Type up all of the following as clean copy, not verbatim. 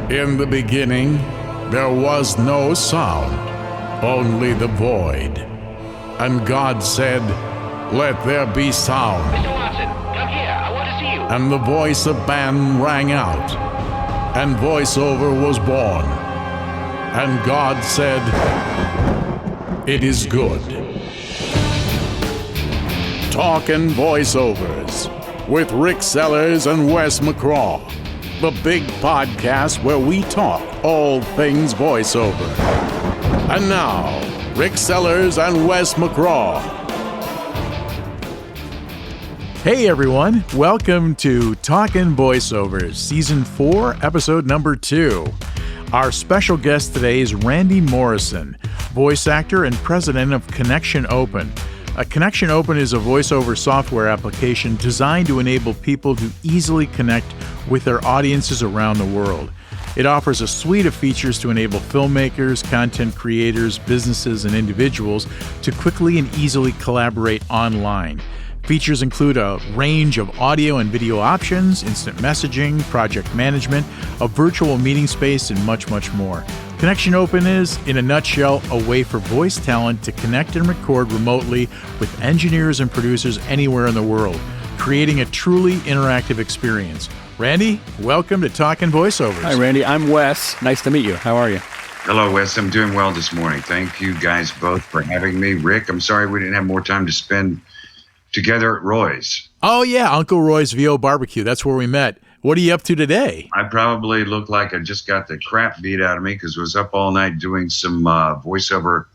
In the beginning, there was no sound, only the void. And God said, "Let there be sound." Mr. Watson, come here. I want to see you. And the voice of man rang out, and voiceover was born. And God said, "It is good." Talkin' Voiceovers with Rick Sellers and Wes McCraw. The big podcast where we talk all things voiceover. And now, Rick Sellers and Wes McCraw. Hey everyone, welcome to Talkin' Voiceovers, Season 4, Episode Number 2. Our special guest today is Randy Morrison, voice actor and president of ConnectionOpen. ConnectionOpen is a voiceover software application designed to enable people to easily connect with their audiences around the world. It offers a suite of features to enable filmmakers, content creators, businesses, and individuals to quickly and easily collaborate online. Features include a range of audio and video options, instant messaging, project management, a virtual meeting space, and much, much more. ConnectionOpen is, in a nutshell, a way for voice talent to connect and record remotely with engineers and producers anywhere in the world, creating a truly interactive experience. Randy, welcome to Talkin' Voiceovers. Hi, Randy. I'm Wes. Nice to meet you. How are you? Hello, Wes. I'm doing well this morning. Thank you guys both for having me. Rick, I'm sorry we didn't have more time to spend together at Roy's. Oh, yeah, Uncle Roy's VO Barbecue. That's where we met. What are you up to today? I probably look like I just got the crap beat out of me because I was up all night doing some voiceover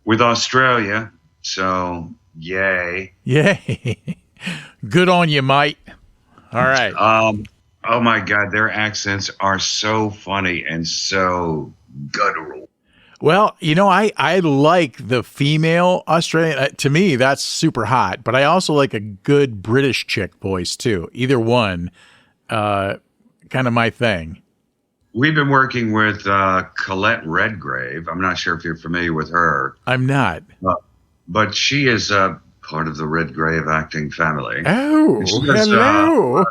with Australia. So, yay. Yay. Good on you, mate. All right. Oh, my God. Their accents are so funny and so guttural. Well, you know, I like the female Australian. To me, that's super hot. But I also like a good British chick voice, too. Either one. Kind of my thing. We've been working with Colette Redgrave. I'm not sure if you're familiar with her. I'm not. But she is part of the Redgrave acting family. Oh, hello.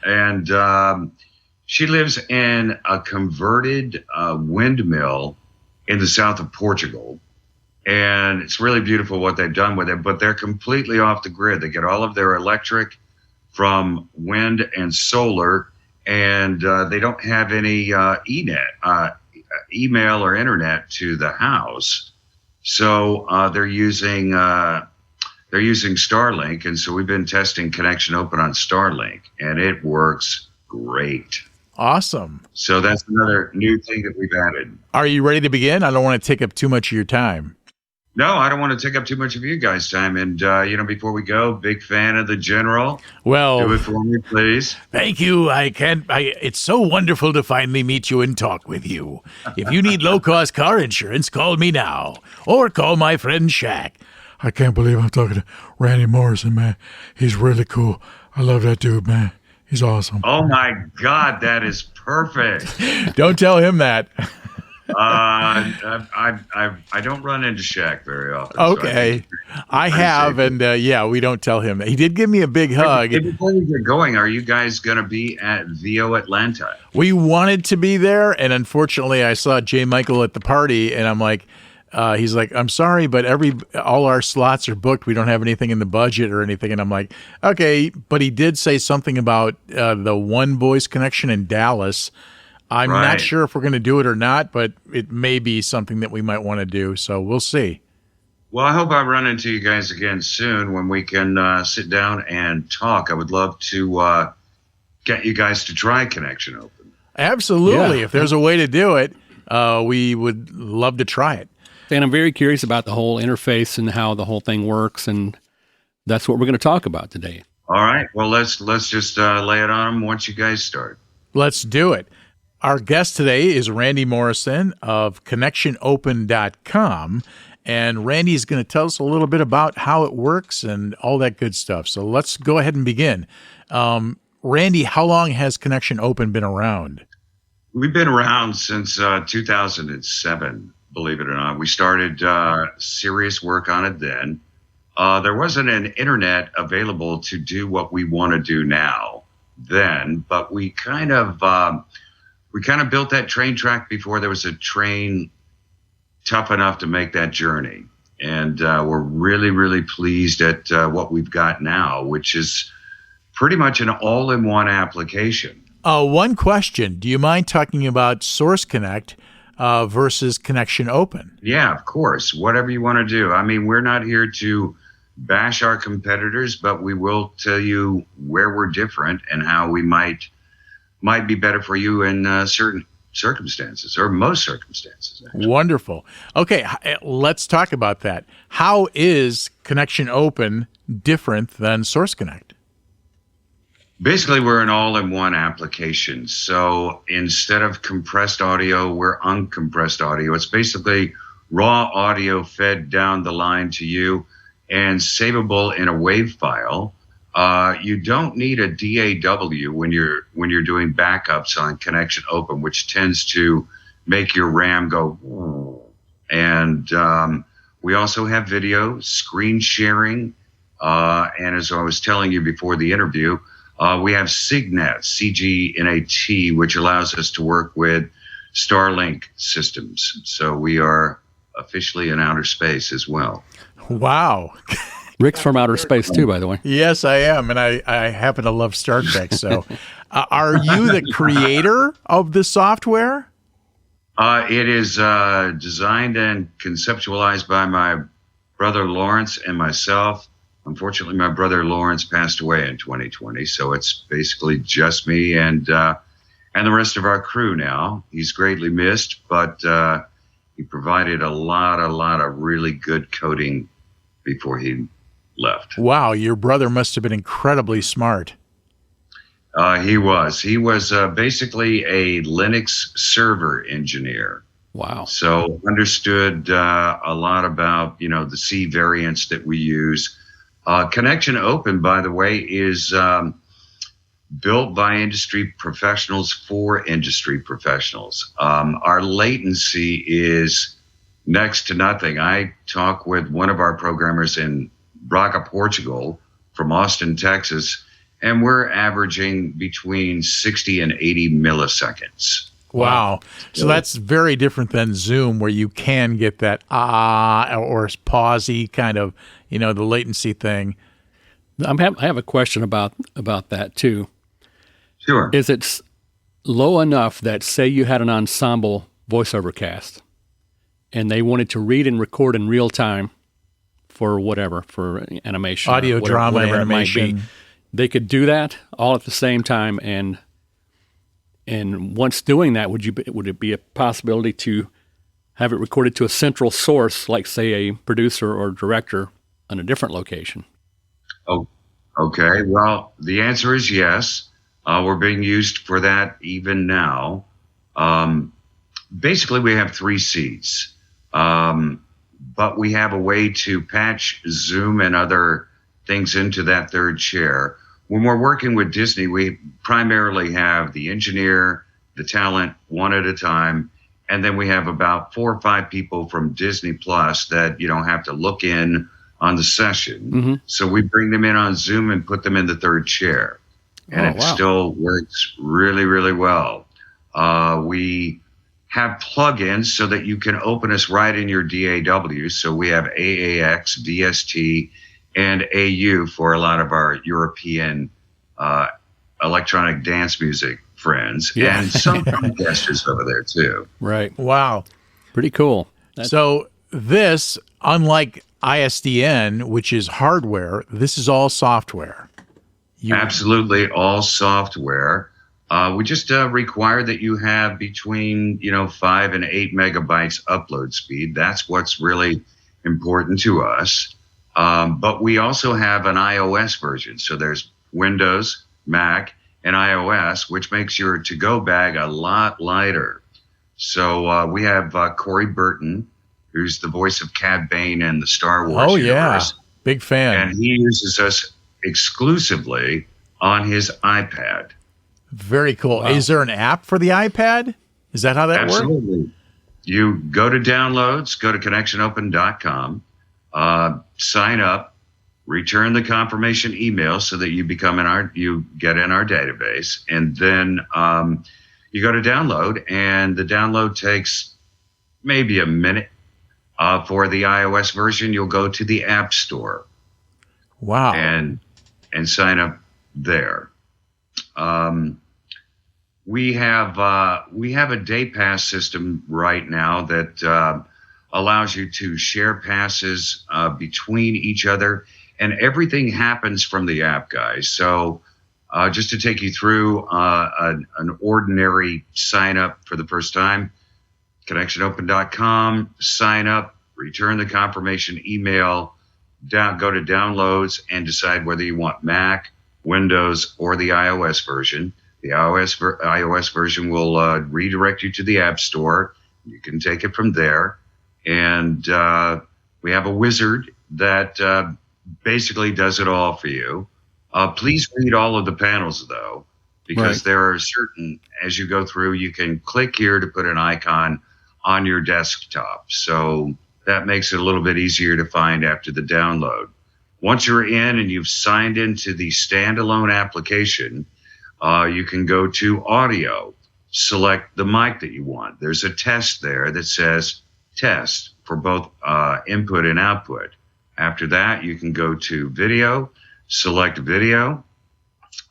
And she lives in a converted windmill in the south of Portugal. And it's really beautiful what they've done with it, but they're completely off the grid. They get all of their electric from wind and solar, and they don't have any email or internet to the house. So they're using Starlink, and so we've been testing ConnectionOpen on Starlink, and it works great. Awesome. So that's another new thing that we've added. Are you ready to begin? I don't want to take up too much of your time. No, I don't want to take up too much of you guys' time. And, before we go, big fan of the General. Well, do it for me, please. Thank you. It's so wonderful to finally meet you and talk with you. If you need low-cost car insurance, call me now. Or call my friend Shaq. I can't believe I'm talking to Randy Morrison, man. He's really cool. I love that dude, man. He's awesome. Oh, my God, that is perfect. Don't tell him that. I don't run into Shaq very often. Okay. So I have, and we don't tell him. He did give me a big hug. Before we get going, are you guys going to be at VO Atlanta? We wanted to be there, and unfortunately, I saw J. Michael at the party, and I'm like, he's like, I'm sorry, but all our slots are booked. We don't have anything in the budget or anything. And I'm like, okay. But he did say something about the One Voice Connection in Dallas. I'm not sure if we're going to do it or not, but it may be something that we might want to do. So we'll see. Well, I hope I run into you guys again soon when we can sit down and talk. I would love to get you guys to try ConnectionOpen. Absolutely. Yeah. If there's a way to do it, we would love to try it. And I'm very curious about the whole interface and how the whole thing works, and that's what we're going to talk about today. All right. Well, let's just lay it on them once you guys start. Let's do it. Our guest today is Randy Morrison of ConnectionOpen.com, and Randy's going to tell us a little bit about how it works and all that good stuff. So let's go ahead and begin. Randy, how long has ConnectionOpen been around? We've been around since 2007. Believe it or not. We started serious work on it then. There wasn't an internet available to do what we want to do now then, but we kind of we kind of built that train track before there was a train tough enough to make that journey. And we're really, really pleased at what we've got now, which is pretty much an all-in-one application. One question. Do you mind talking about Source Connect versus ConnectionOpen? Yeah, of course. Whatever you want to do. I mean, we're not here to bash our competitors, but we will tell you where we're different and how we might be better for you in certain circumstances, or most circumstances, actually. Wonderful. Okay, let's talk about that. How is ConnectionOpen different than Source Connect? Basically, we're an all-in-one application. So instead of compressed audio, we're uncompressed audio. It's basically raw audio fed down the line to you and savable in a WAV file. You don't need a DAW when you're doing backups on ConnectionOpen, which tends to make your RAM go. And we also have video, screen sharing, and as I was telling you before the interview, we have CGNAT, CGNAT, which allows us to work with Starlink systems. So we are officially in outer space as well. Wow. Rick's from outer space too, by the way. Yes, I am, and I happen to love Star Trek. So, are you the creator of the software? It is designed and conceptualized by my brother Lawrence and myself. Unfortunately, my brother Lawrence passed away in 2020, so it's basically just me and the rest of our crew now. He's greatly missed, but he provided a lot of really good coding before he left. Wow, your brother must have been incredibly smart. He was basically a Linux server engineer. Wow. So understood a lot about, the C variants that we use. ConnectionOpen, by the way, is built by industry professionals for industry professionals. Our latency is next to nothing. I talk with one of our programmers in Braga, Portugal, from Austin, Texas, and we're averaging between 60 and 80 milliseconds. Wow. So that's very different than Zoom, where you can get that or pausey kind of, the latency thing. I have a question about that too. Sure. Is it low enough that, say you had an ensemble voiceover cast and they wanted to read and record in real time for whatever, for animation, audio, drama, whatever animation, it might be, they could do that all at the same time, and once doing that, would it be a possibility to have it recorded to a central source, like say a producer or director on a different location? Oh, okay. Well, the answer is yes. We're being used for that even now. Basically, we have 3 seats, but we have a way to patch Zoom and other things into that third chair. When we're working with Disney, we primarily have the engineer, the talent, one at a time, and then we have about 4 or 5 people from Disney Plus that you don't have to look in on the session. Mm-hmm. So we bring them in on Zoom and put them in the third chair. And still works really, really well. We have plugins so that you can open us right in your DAW. So we have AAX, DST, and AU for a lot of our European electronic dance music friends, and some podcasters over there too. Right. Wow. Pretty cool. So this, unlike ISDN, which is hardware, this is all software. Absolutely, all software. We just require that you have between 5 and 8 megabytes upload speed. That's what's really important to us. But we also have an iOS version. So there's Windows, Mac, and iOS, which makes your to-go bag a lot lighter. So we have Corey Burton, who's the voice of Cad Bane in the Star Wars universe. Big fan. And he uses us exclusively on his iPad. Very cool. Wow. Is there an app for the iPad? Is that how that works? Absolutely. You go to downloads, go to ConnectionOpen.com, sign up, return the confirmation email so that you get in our database, and then you go to download, and the download takes maybe a minute. For the iOS version, you'll go to the App Store. Wow. And sign up there. We have a day pass system right now that allows you to share passes between each other, and everything happens from the app, guys. So just to take you through an ordinary sign up for the first time, ConnectionOpen.com, sign up, return the confirmation email, go to downloads, and decide whether you want Mac, Windows, or the iOS version. The iOS version will redirect you to the App Store. You can take it from there. And we have a wizard that basically does it all for you. Please read all of the panels, though, because there are certain, as you go through, you can click here to put an icon on your desktop. So that makes it a little bit easier to find after the download. Once you're in and you've signed into the standalone application, you can go to audio, select the mic that you want. There's a test there that says test for both input and output. After that, you can go to video, select video.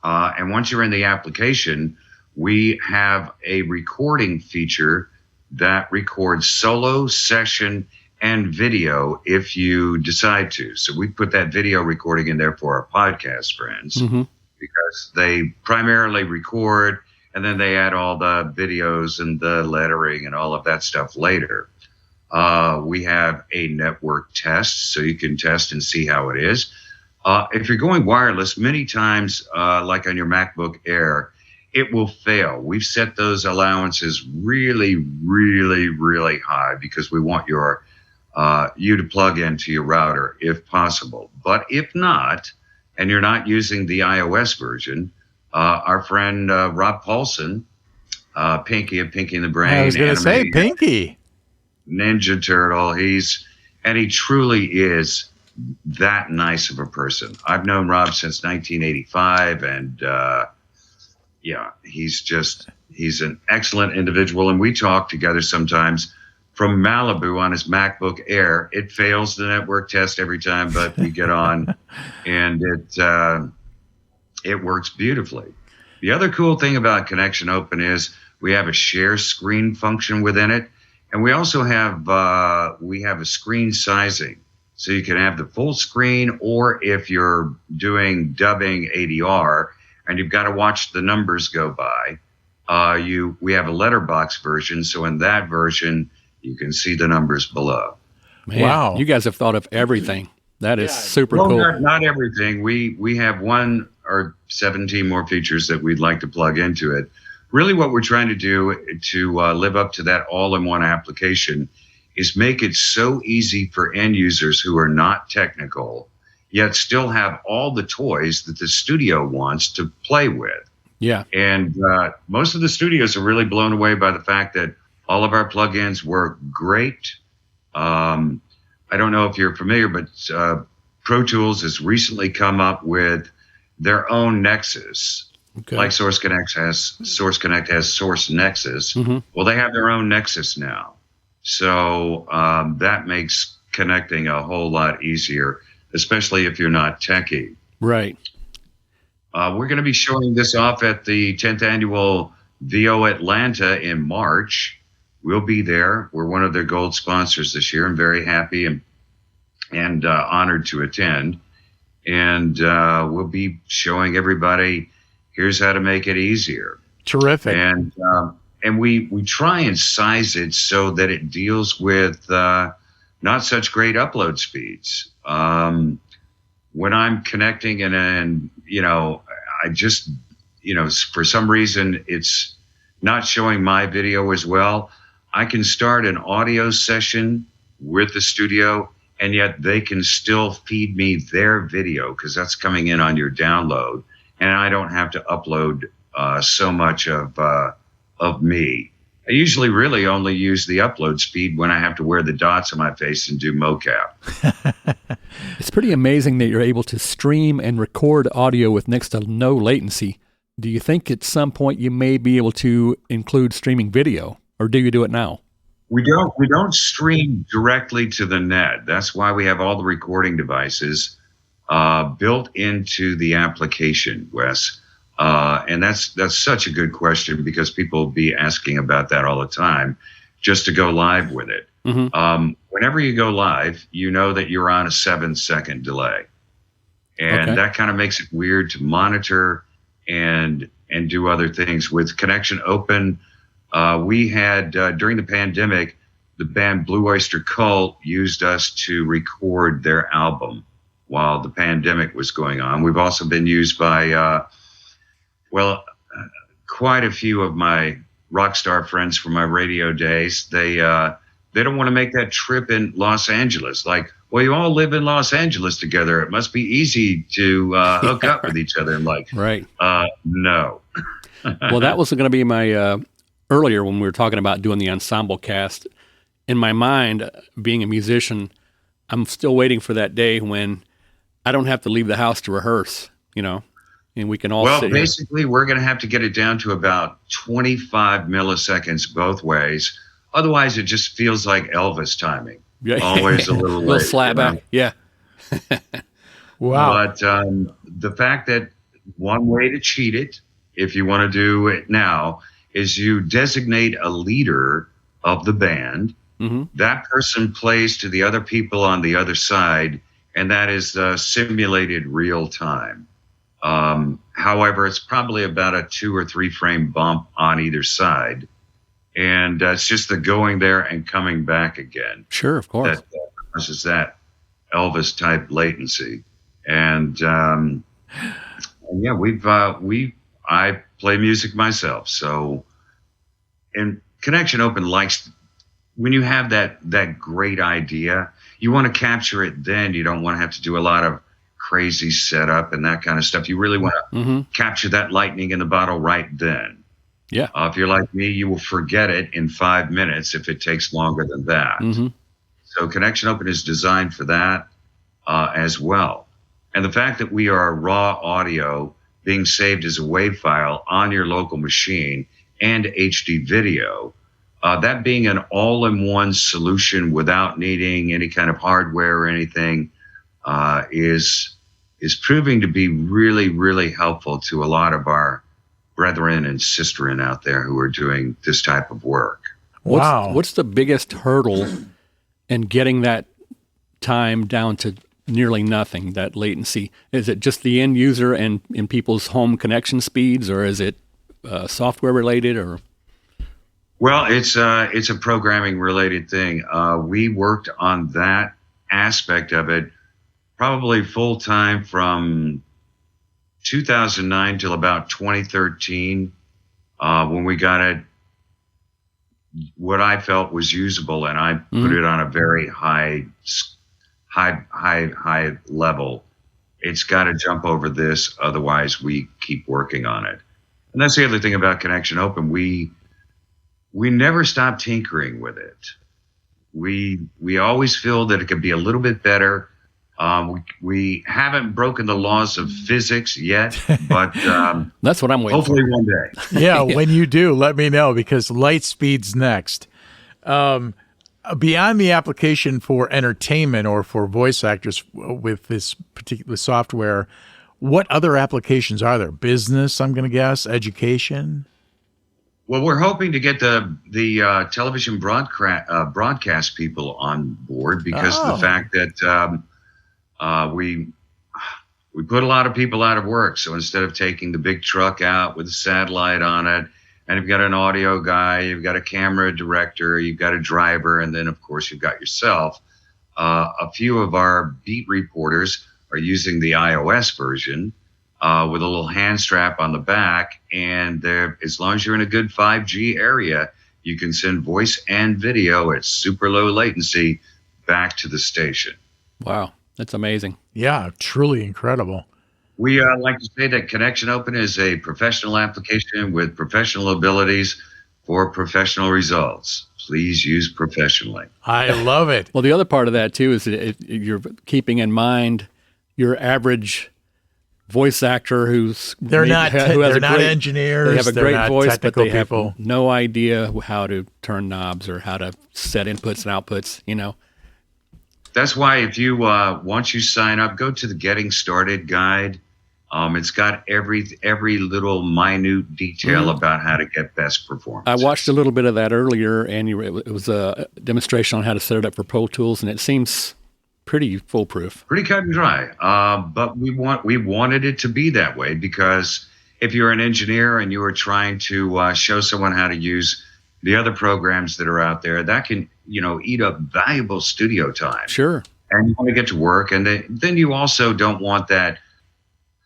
And once you're in the application, we have a recording feature that records solo, session, and video if you decide to. So we put that video recording in there for our podcast friends because they primarily record and then they add all the videos and the lettering and all of that stuff later. We have a network test, so you can test and see how it is. If you're going wireless, many times, like on your MacBook Air, it will fail. We've set those allowances really, really, really high because we want you to plug into your router if possible. But if not, and you're not using the iOS version, our friend Rob Paulson, Pinky of Pinky and the Brain, I was going to say Pinky, Ninja Turtle. He truly is that nice of a person. I've known Rob since 1985, and he's an excellent individual, and we talk together sometimes from Malibu on his MacBook Air. It fails the network test every time, but we get on, and it works beautifully. The other cool thing about ConnectionOpen is we have a share screen function within it, and we also have a screen sizing. So you can have the full screen, or if you're doing dubbing ADR and you've got to watch the numbers go by, we have a letterbox version. So in that version, you can see the numbers below. Man, wow. You guys have thought of everything. That is super cool. Not everything. We have 1 or 17 more features that we'd like to plug into it. Really what we're trying to do to live up to that all-in-one application is make it so easy for end users who are not technical, yet still have all the toys that the studio wants to play with. Yeah. And most of the studios are really blown away by the fact that all of our plugins work great. I don't know if you're familiar, but Pro Tools has recently come up with their own Nexus. Okay. Like Source Connect has Source Nexus. Well, they have their own Nexus now. So that makes connecting a whole lot easier, especially if you're not techie. Right. We're going to be showing this off at the 10th annual VO Atlanta in March. We'll be there. We're one of their gold sponsors this year. I'm very happy and honored to attend. And we'll be showing everybody, here's how to make it easier. Terrific. And we try and size it so that it deals with not such great upload speeds. When I'm connecting and I just, for some reason it's not showing my video as well, I can start an audio session with the studio, and yet they can still feed me their video because that's coming in on your download, and I don't have to upload so much of me. I usually really only use the upload speed when I have to wear the dots on my face and do mocap. It's pretty amazing that you're able to stream and record audio with next to no latency Do you think at some point you may be able to include streaming video, or do you do it now? We don't stream directly to the net. That's why we have all the recording devices built into the application, Wes. And that's such a good question, because people will be asking about that all the time, just to go live with it. Mm-hmm. Whenever you go live, you know that you're on a 7-second delay. And that kind of makes it weird to monitor and do other things. With ConnectionOpen, we had, during the pandemic, the band Blue Oyster Cult used us to record their album while the pandemic was going on. We've also been used by, quite a few of my rock star friends from my radio days. They don't want to make that trip in Los Angeles. Like, well, you all live in Los Angeles together. It must be easy to hook up with each other. And like, right. No. Well, that was going to be my earlier when we were talking about doing the ensemble cast. In my mind, being a musician, I'm still waiting for that day when I don't have to leave the house to rehearse, and we can all sit here. Well, basically, we're going to have to get it down to about 25 milliseconds both ways. Otherwise, it just feels like Elvis timing. Yeah. Always a little late. Little slap back. Yeah. Wow. But the fact that one way to cheat it, if you want to do it now, is you designate a leader of the band. Mm-hmm. That person plays to the other people on the other side, and that is simulated real time. However, it's probably about a 2 or 3 frame bump on either side. And it's just the going there and coming back again. Sure, of course. That causes that Elvis type latency. And I play music myself. So, and ConnectionOpen likes, when you have that great idea, you want to capture it then. You don't want to have to do a lot of crazy setup and that kind of stuff. You really want to capture that lightning in the bottle right then. Yeah. If you're like me, you will forget it in 5 minutes if it takes longer than that. Mm-hmm. So ConnectionOpen is designed for that as well. And the fact that we are raw audio being saved as a WAV file on your local machine and HD video, that being an all-in-one solution without needing any kind of hardware or anything is proving to be really, really helpful to a lot of our brethren and sisterin out there who are doing this type of work. Wow. What's the biggest hurdle in getting that time down to nearly nothing, that latency? Is it just the end user and in people's home connection speeds, or is it software related? Or Well, it's a programming related thing. We worked on that aspect of it probably full time from 2009 till about 2013, when we got it what I felt was usable, and I put it on a very high level. It's got to jump over this, otherwise we keep working on it. And that's the other thing about ConnectionOpen. We never stop tinkering with it. We always feel that it could be a little bit better. We haven't broken the laws of physics yet, but that's what I'm waiting hopefully for. one day. Yeah, when you do, let me know, because light speed's next. Beyond the application for entertainment or for voice actors with this particular software, what other applications are there? Business, I'm going to guess, education? Well, we're hoping to get the television broadcast people on board, because of the fact that we put a lot of people out of work. So instead of taking the big truck out with a satellite on it, and you've got an audio guy, you've got a camera director, you've got a driver, and then, of course, you've got yourself. A few of our beat reporters are using the iOS version with a little hand strap on the back, and as long as you're in a good 5G area, you can send voice and video at super low latency back to the station. Wow, that's amazing. Yeah, truly incredible. We like to say that ConnectionOpen is a professional application with professional abilities for professional results. Please use professionally. I love it. Well, the other part of that, too, is that you're keeping in mind your average voice actor who's They're not engineers. They have a they're great not voice, but technical they people. have no idea how to turn knobs or how to set inputs and outputs. That's why if you once you sign up, go to the Getting Started guide. It's got every little minute detail about how to get best performance. I watched a little bit of that earlier, and it was a demonstration on how to set it up for Pro Tools, and it seems pretty foolproof. Pretty cut and dry. But we wanted it to be that way because if you're an engineer and you are trying to show someone how to use the other programs that are out there, that can eat up valuable studio time. Sure. And you want to get to work, and then you also don't want that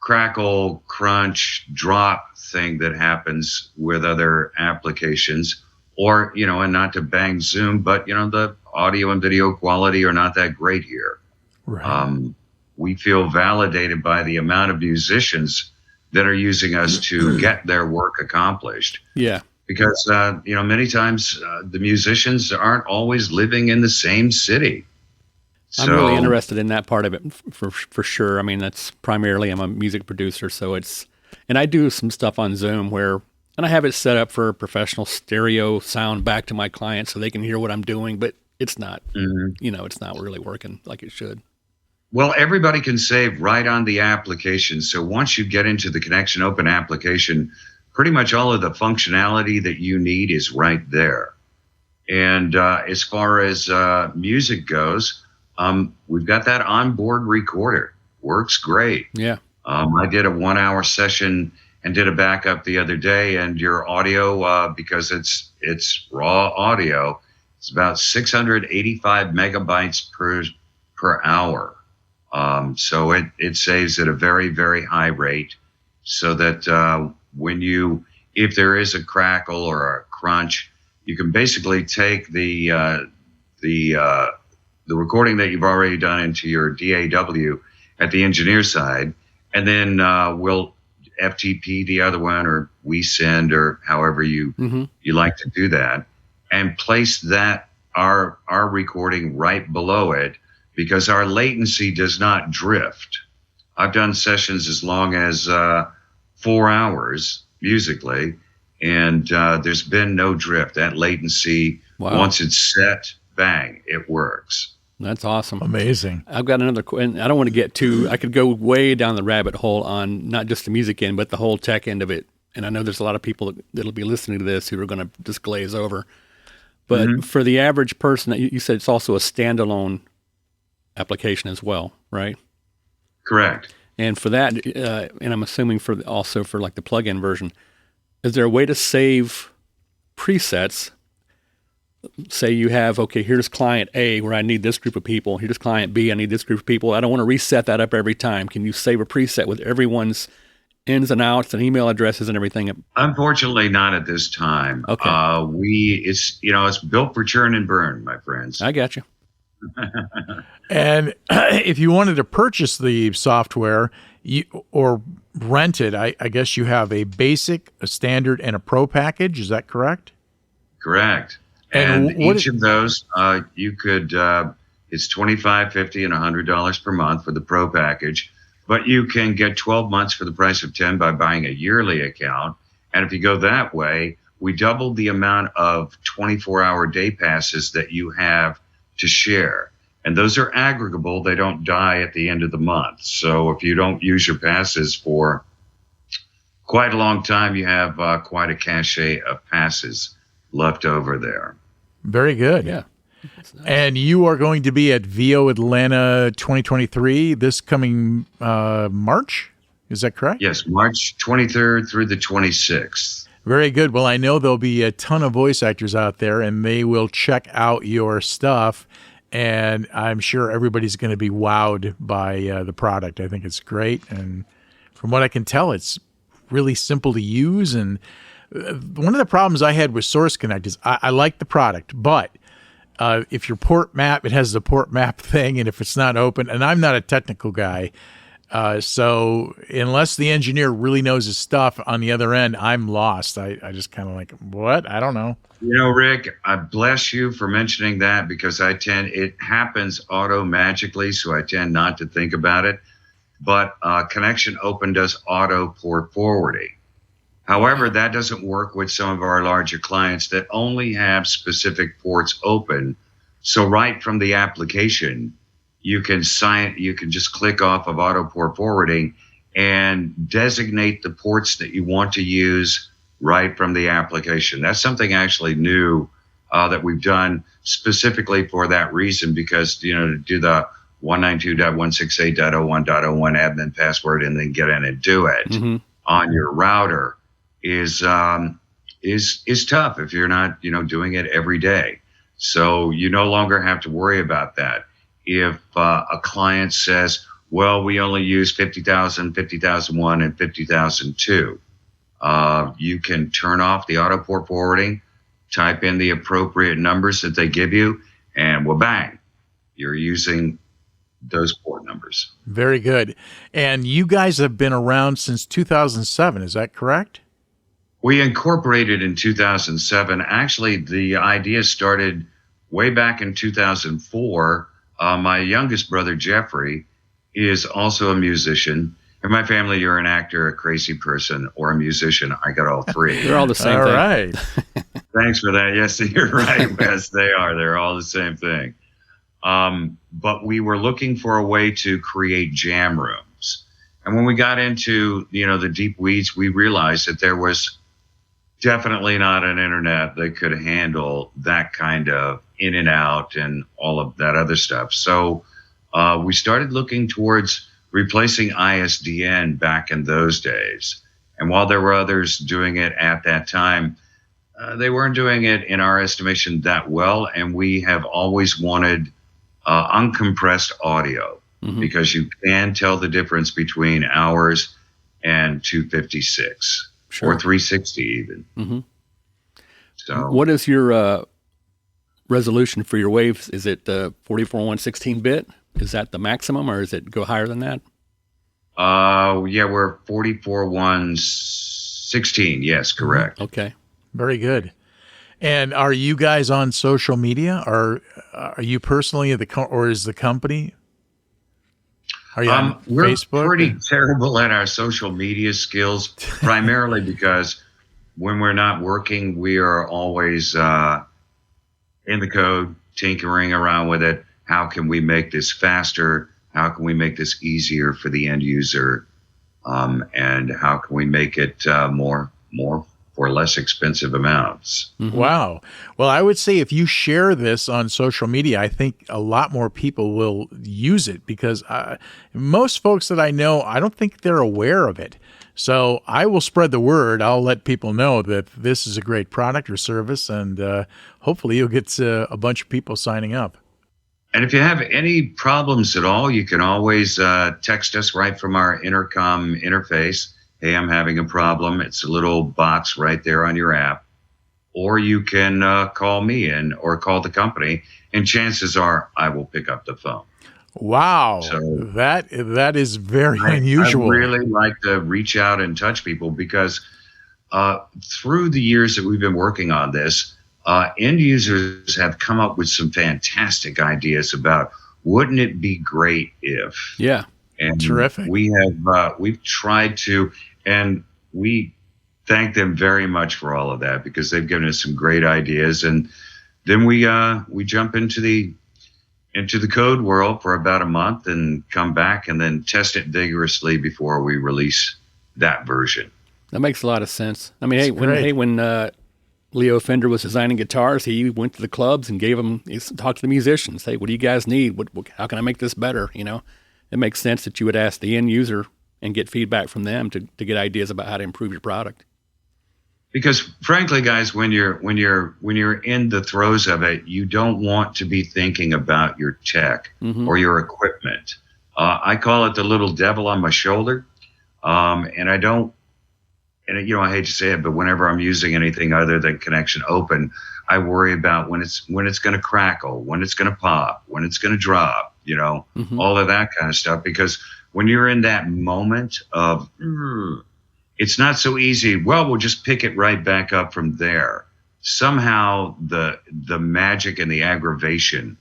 crackle, crunch, drop thing that happens with other applications, or and not to bang Zoom, but the audio and video quality are not that great here. Right. We feel validated by the amount of musicians that are using us to get their work accomplished. Yeah. Because many times the musicians aren't always living in the same city. I'm really interested in that part of it for sure. I mean, that's primarily I'm a music producer, and I do some stuff on Zoom and I have it set up for professional stereo sound back to my clients so they can hear what I'm doing, but it's not, it's not really working like it should. Well, everybody can save right on the application. So once you get into the ConnectionOpen application, pretty much all of the functionality that you need is right there. And as far as music goes, we've got that onboard recorder. Works great. Yeah. I did a 1-hour session and did a backup the other day, and your audio, because it's raw audio, it's about 685 megabytes per hour. So it saves at a very, very high rate, so that if there is a crackle or a crunch, you can basically take the recording that you've already done into your DAW at the engineer side, and then we'll FTP the other one, or we send, or however you like to do that, and place our recording right below it, because our latency does not drift. I've done sessions as long as 4 hours musically, and there's been no drift. That latency, once it's set, bang, it works. That's awesome. Amazing. I've got another question. I don't want to get I could go way down the rabbit hole on not just the music end, but the whole tech end of it. And I know there's a lot of people that'll be listening to this who are going to just glaze over. But for the average person, you said it's also a standalone application as well, right? Correct. And for that, and I'm assuming also for like the plug-in version, is there a way to save presets? Say you have, okay, here's client A where I need this group of people. Here's client B, I need this group of people. I don't want to reset that up every time. Can you save a preset with everyone's ins and outs and email addresses and everything? Unfortunately, not at this time. Okay. It's built for churn and burn, my friends. I got you. And if you wanted to purchase the software or rent it, I guess you have a basic, a standard, and a pro package. Is that correct? Correct. And each of those, you could, it's $25, $50, and $100 per month for the pro package. But you can get 12 months for the price of 10 by buying a yearly account. And if you go that way, we doubled the amount of 24-hour day passes that you have to share. And those are aggregable. They don't die at the end of the month. So if you don't use your passes for quite a long time, you have quite a cache of passes left over there. Very good. Yeah. Nice. And you are going to be at VO Atlanta 2023 this coming March. Is that correct? Yes, March 23rd through the 26th. Very good. Well, I know there'll be a ton of voice actors out there, and they will check out your stuff. And I'm sure everybody's going to be wowed by the product. I think it's great. And from what I can tell, it's really simple to use. And one of the problems I had with Source Connect is I like the product, but if your port map, it has the port map thing, and if it's not open, and I'm not a technical guy, so unless the engineer really knows his stuff on the other end, I'm lost. I just kind of like, what? I don't know. Rick, I bless you for mentioning that, because it happens auto-magically, so I tend not to think about it. but ConnectionOpen does auto port forwarding. However, that doesn't work with some of our larger clients that only have specific ports open. So right from the application, you can just click off of auto port forwarding and designate the ports that you want to use right from the application. That's something actually new that we've done specifically for that reason, because, to do the 192.168.01.01 admin password and then get in and do it on your router is tough if you're not, doing it every day. So you no longer have to worry about that. If a client says, well, we only use 50,000, 50,001, and 50,002, you can turn off the auto port forwarding, type in the appropriate numbers that they give you, and bang, you're using those port numbers. Very good. And you guys have been around since 2007, is that correct? We incorporated in 2007. Actually, the idea started way back in 2004. My youngest brother, Jeffrey, is also a musician. In my family, you're an actor, a crazy person, or a musician. I got all three. They're all the same All thing. right. Thanks for that. Yes, you're right, Wes. They are. They're all the same thing. But we were looking for a way to create jam rooms. And when we got into, the deep weeds, we realized that there was definitely not an internet that could handle that kind of in and out and all of that other stuff. So we started looking towards replacing ISDN back in those days. And while there were others doing it at that time, they weren't doing it, in our estimation, that well. And we have always wanted uncompressed audio, because you can tell the difference between ours and 256 or 360 even. So, what is your resolution for your waves? Is it 44.1 16-bit? Is that the maximum, or does it go higher than that? We're 44.1 16. Yes, correct. Okay. Very good. And are you guys on social media? Or are you personally or is the company? Are you on We're Facebook? pretty terrible at our social media skills, primarily because when we're not working, we are always in the code, tinkering around with it. How can we make this faster? How can we make this easier for the end user? And how can we make it more for less expensive amounts? Wow. Well, I would say if you share this on social media, I think a lot more people will use it, because most folks that I know, I don't think they're aware of it. So I will spread the word. I'll let people know that this is a great product or service, and hopefully you'll get a bunch of people signing up. And if you have any problems at all, you can always text us right from our intercom interface. Hey, I'm having a problem. It's a little box right there on your app. Or you can call me or call the company, and chances are I will pick up the phone. Wow. So that is very unusual. I really like to reach out and touch people, because through the years that we've been working on this, end users have come up with some fantastic ideas about, wouldn't it be great if? Yeah. And terrific. We've tried to, and we thank them very much for all of that, because they've given us some great ideas. And then we jump into the code world for about a month and come back and then test it vigorously before we release that version. That makes a lot of sense. I mean, when Leo Fender was designing guitars, he went to the clubs and talked to the musicians. Hey, what do you guys need? How can I make this better? It makes sense that you would ask the end user and get feedback from them to get ideas about how to improve your product. Because frankly, guys, when you're in the throes of it, you don't want to be thinking about your tech or your equipment. I call it the little devil on my shoulder, and I don't. And I hate to say it, but whenever I'm using anything other than ConnectionOpen, I worry about when it's going to crackle, when it's going to pop, when it's going to drop. All of that kind of stuff. Because when you're in that moment of, it's not so easy. Well, we'll just pick it right back up from there. Somehow the magic and the aggravation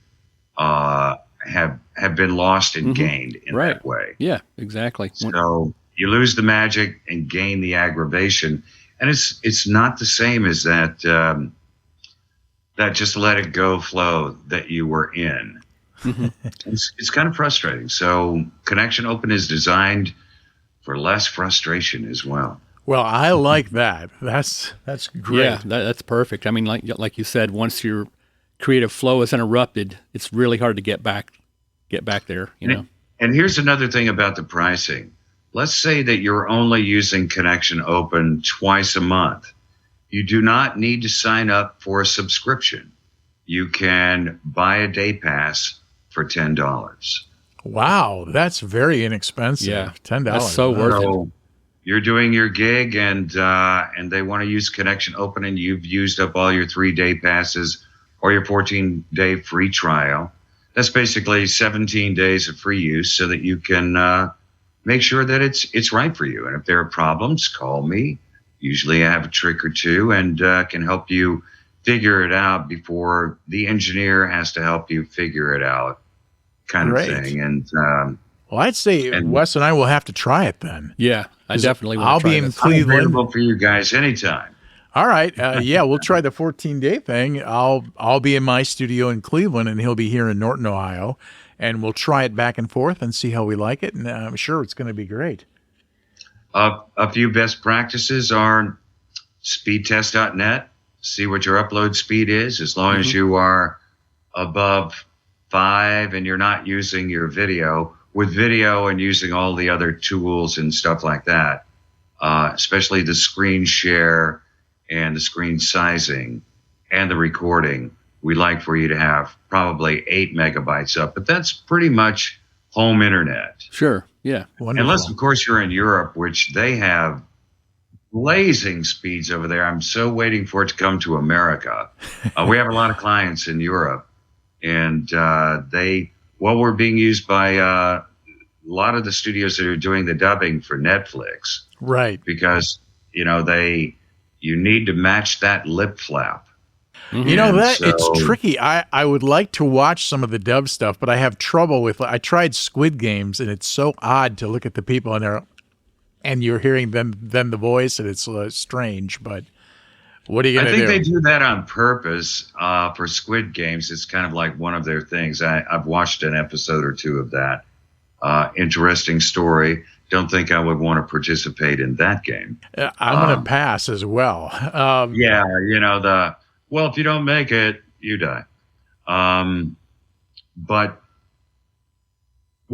have been lost and gained in Right. that way. Yeah, exactly. So you lose the magic and gain the aggravation, and it's not the same as that that just let it go flow that you were in. It's kind of frustrating. So Connection Open is designed for less frustration as well. Well, I like that. That's great. Yeah, that's perfect. I mean, like you said, once your creative flow is interrupted, it's really hard to get back there. You know. And here's another thing about the pricing. Let's say that you're only using Connection Open twice a month. You do not need to sign up for a subscription. You can buy a day pass for $10. Wow, that's very inexpensive. Yeah, $10. that's so worth it. So you're doing your gig, and they want to use Connection Open, and you've used up all your 3-day passes or your 14-day free trial. That's basically 17 days of free use, so that you can make sure that it's right for you. And if there are problems, call me. Usually I have a trick or two and can help you figure it out before the engineer has to help you figure it out, kind Great. of thing. And Well, I'd say Wes and I will have to try it then. Yeah, I definitely will. I'll try be in this. I'm Cleveland. available for you guys anytime. All right. Yeah, we'll try the 14-day thing. I'll be in my studio in Cleveland, and he'll be here in Norton, Ohio, and we'll try it back and forth and see how we like it. And I'm sure it's going to be great. A few best practices are speedtest.net. See what your upload speed is. As long as you are above 5 and you're not using your video, with video and using all the other tools and stuff like that, especially the screen share and the screen sizing and the recording, we like for you to have probably 8 megabytes up. But that's pretty much home internet. Sure. Yeah. Wonderful. Unless, of course, you're in Europe, which they have blazing speeds over there. I'm so waiting for it to come to America. We have a lot of clients in Europe, and we're being used by a lot of the studios that are doing the dubbing for Netflix. Right. Because, you need to match that lip flap. You know, it's tricky. I would like to watch some of the dub stuff, but I have trouble with I tried Squid Games, and it's so odd to look at the people in there, and you're hearing them the voice, and it's strange. But what are you going to do? I think they do that on purpose for Squid Games. It's kind of like one of their things. I've watched an episode or two of that. Interesting story. Don't think I would want to participate in that game. I'm going to pass as well. Well, if you don't make it, you die. But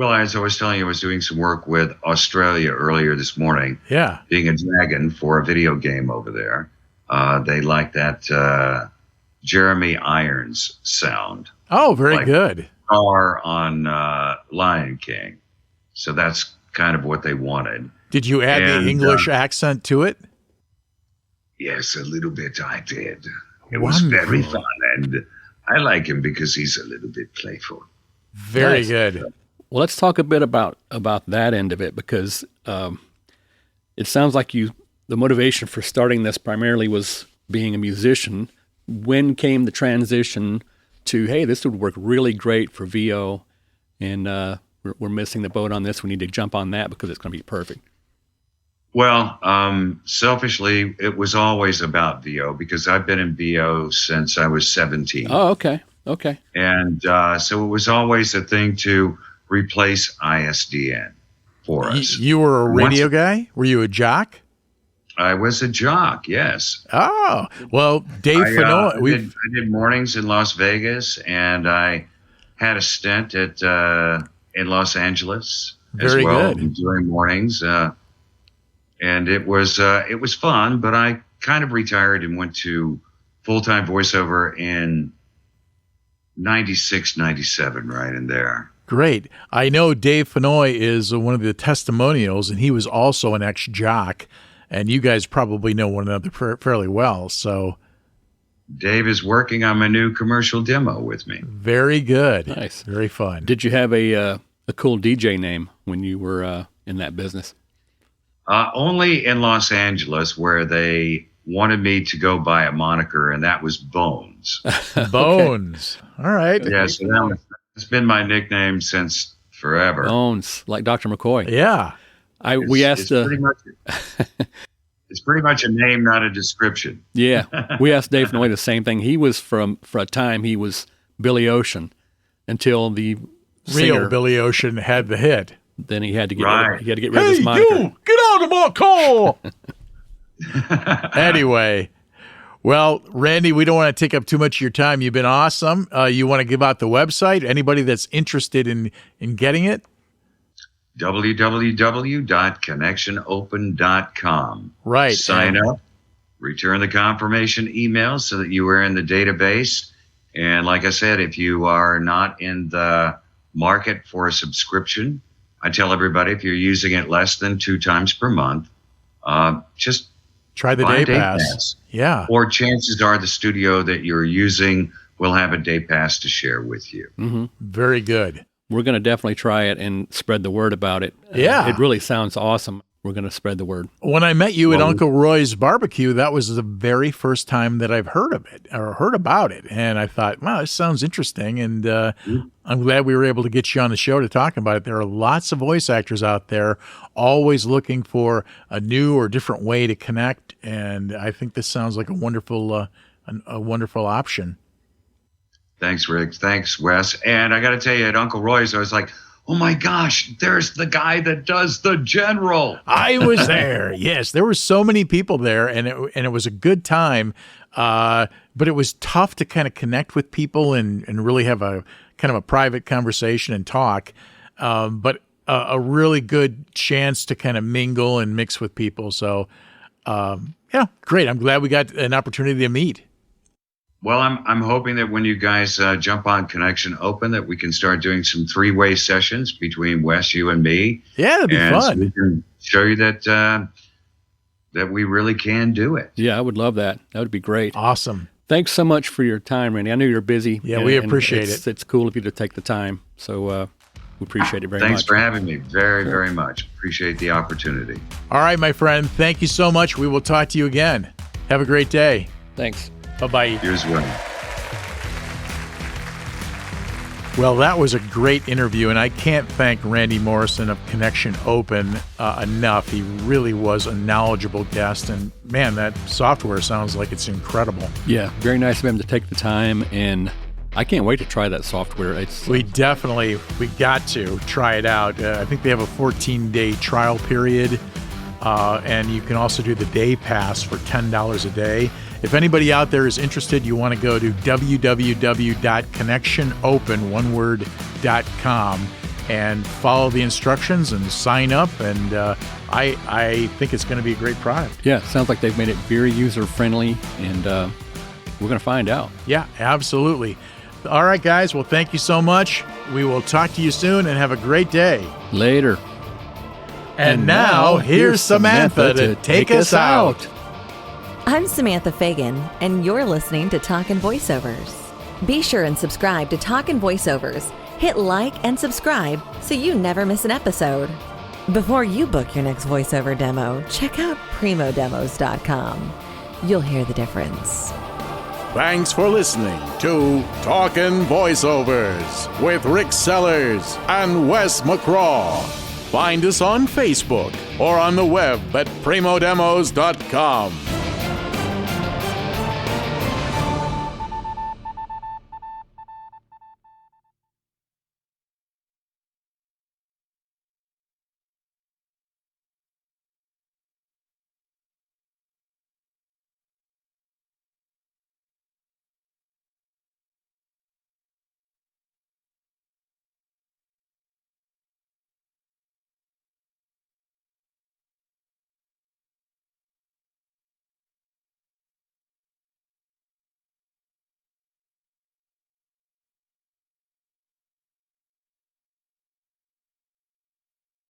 as I was telling you, I was doing some work with Australia earlier this morning. Yeah. Being a dragon for a video game over there. They like that Jeremy Irons sound. Oh, very good. Scar on Lion King. So that's kind of what they wanted. Did you add the English accent to it? Yes, a little bit I did. It was very fun, and I like him because he's a little bit playful. Very Nice. good. Well, let's talk a bit about that end of it, because it sounds like the motivation for starting this primarily was being a musician. When came the transition to, hey, this would work really great for VO, and we're missing the boat on this. We need to jump on that because it's going to be perfect. Well, selfishly, it was always about VO because I've been in VO since I was 17. Oh, okay. And so it was always a thing to replace ISDN for us. You were a radio guy? Were you a jock? I was a jock, yes. Oh, well, Dave Fanoy. I did mornings in Las Vegas, and I had a stint in Los Angeles as Very well good. during mornings. And it was fun, but I kind of retired and went to full-time voiceover in 96, 97, right in there. Great. I know Dave Fanoy is one of the testimonials, and he was also an ex-jock, and you guys probably know one another fairly well. So Dave is working on my new commercial demo with me. very good. Nice. Very fun. Did you have a cool DJ name when you were in that business? Only in Los Angeles, where they wanted me to go by a moniker, and that was Bones. Bones. All right. Yeah, so It's been my nickname since forever. Bones, like Dr. McCoy. Yeah. It's pretty much a name, not a description. Yeah, we asked Dave Noy the same thing. He was for a time he was Billy Ocean until the Real singer, Billy Ocean had the hit. Then he had to get Right. rid of his moniker. You, get out of my car. Anyway, well, Randy, we don't want to take up too much of your time. You've been awesome. You want to give out the website? Anybody that's interested in getting it? www.connectionopen.com. Right. Sign up, return the confirmation email so that you are in the database. And like I said, if you are not in the market for a subscription, I tell everybody if you're using it less than 2 times per month, just try the buy day a day pass. Yeah. Or chances are the studio that you're using will have a day pass to share with you. Mm-hmm. Very good. We're going to definitely try it and spread the word about it. Yeah. It really sounds awesome. We're going to spread the word. When I met you at Uncle Roy's barbecue, that was the very first time that I've heard of it or heard about it. And I thought, wow, this sounds interesting. And I'm glad we were able to get you on the show to talk about it. There are lots of voice actors out there always looking for a new or different way to connect. And I think this sounds like a wonderful option. Thanks, Rick. Thanks, Wes. And I got to tell you, at Uncle Roy's, I was like, oh my gosh, there's the guy that does the general. I was there. Yes, there were so many people there, and it was a good time. But it was tough to kind of connect with people and really have a kind of a private conversation and talk. But a really good chance to kind of mingle and mix with people. So, yeah, great. I'm glad we got an opportunity to meet. Well, I'm hoping that when you guys jump on Connection Open, that we can start doing some 3-way sessions between Wes, you, and me. Yeah, that'd be fun. So we can show you that we really can do it. Yeah, I would love that. That would be great. Awesome. Thanks so much for your time, Randy. I know you're busy. Yeah, we appreciate it. It's cool of you to take the time. So we appreciate it very much. Thanks for having me. Very, very much. Appreciate the opportunity. All right, my friend. Thank you so much. We will talk to you again. Have a great day. Thanks. Bye-bye. Here's one. Well, that was a great interview, and I can't thank Randy Morrison of Connection Open enough. He really was a knowledgeable guest, and man, that software sounds like it's incredible. Yeah, very nice of him to take the time, and I can't wait to try that software. We got to try it out. I think they have a 14-day trial period, and you can also do the day pass for $10 a day. If anybody out there is interested, you want to go to www.connectionopen.com and follow the instructions and sign up. And I think it's going to be a great product. Yeah, it sounds like they've made it very user-friendly, and we're going to find out. Yeah, absolutely. All right, guys. Well, thank you so much. We will talk to you soon, and have a great day. Later. And now, here's Samantha to take us out. I'm Samantha Fagan, and you're listening to Talkin' Voiceovers. Be sure and subscribe to Talkin' Voiceovers. Hit like and subscribe so you never miss an episode. Before you book your next voiceover demo, check out primodemos.com. You'll hear the difference. Thanks for listening to Talkin' Voiceovers with Rick Sellers and Wes McCraw. Find us on Facebook or on the web at primodemos.com.